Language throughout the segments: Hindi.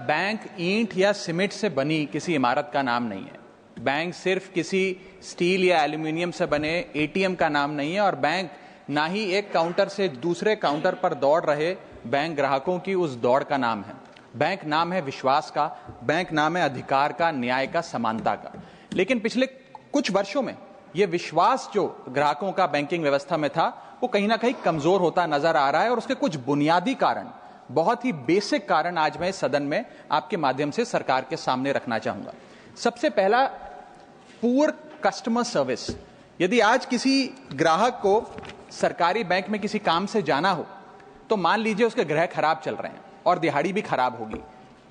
बैंक ईंट या सीमेंट से बनी किसी इमारत का नाम नहीं है। बैंक सिर्फ किसी स्टील या एल्यूमिनियम से बने एटीएम का नाम नहीं है। और बैंक ना ही एक काउंटर से दूसरे काउंटर पर दौड़ रहे बैंक ग्राहकों की उस दौड़ का नाम है। बैंक नाम है विश्वास का, बैंक नाम है अधिकार का, न्याय का, समानता का। लेकिन पिछले कुछ वर्षों में यह विश्वास जो ग्राहकों का बैंकिंग व्यवस्था में था वो कहीं ना कहीं कमजोर होता नजर आ रहा है। और उसके कुछ बुनियादी कारण, बहुत ही बेसिक कारण आज मैं इस सदन में आपके माध्यम से सरकार के सामने रखना चाहूंगा। सबसे पहला, पुअर कस्टमर सर्विस। यदि आज किसी ग्राहक को सरकारी बैंक में किसी काम से जाना हो तो मान लीजिए उसके ग्रह खराब चल रहे हैं और दिहाड़ी भी खराब होगी।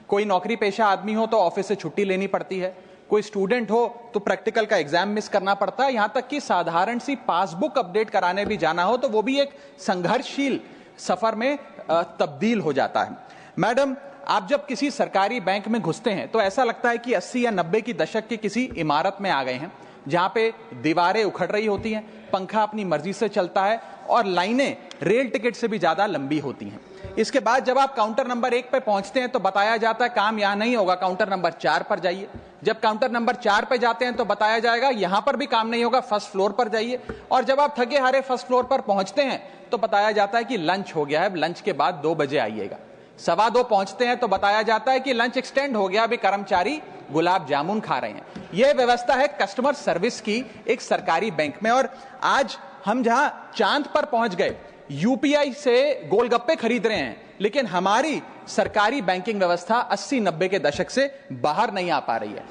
कोई नौकरी पेशा आदमी हो तो ऑफिस से छुट्टी लेनी पड़ती है, कोई स्टूडेंट हो तो प्रैक्टिकल का एग्जाम मिस करना पड़ता है, यहां तक कि साधारण सी पासबुक अपडेट कराने भी जाना हो तो वो भी एक संघर्षशील सफर में तब्दील हो जाता है। मैडम, आप जब किसी सरकारी बैंक में घुसते हैं तो ऐसा लगता है कि 80 या 90 की दशक की किसी इमारत में आ गए हैं, जहां पे दीवारें उखड़ रही होती हैं, पंखा अपनी मर्जी से चलता है और लाइनें रेल टिकट से भी ज्यादा लंबी होती हैं। इसके बाद जब आप काउंटर नंबर 1 पे पहुंचते हैं तो बताया जाता है काम यहां नहीं होगा, काउंटर नंबर 4 पर जाइए। जब काउंटर नंबर 4 पे जाते हैं तो बताया जाएगा यहां पर भी काम नहीं होगा, फर्स्ट फ्लोर पर जाइए। और जब आप थके हारे फर्स्ट फ्लोर पर पहुंचते हैं तो बताया जाता है कि लंच हो गया है, लंच के बाद 2 बजे आइएगा। 2:15 पहुंचते हैं तो बताया जाता है कि लंच एक्सटेंड हो गया, अभी कर्मचारी गुलाब जामुन खा रहे हैं। यह व्यवस्था है कस्टमर सर्विस की एक सरकारी बैंक में। और आज हम जहां चांद पर पहुंच गए, यूपीआई से गोलगप्पे खरीद रहे हैं, लेकिन हमारी सरकारी बैंकिंग व्यवस्था 80-90 के दशक से बाहर नहीं आ पा रही है।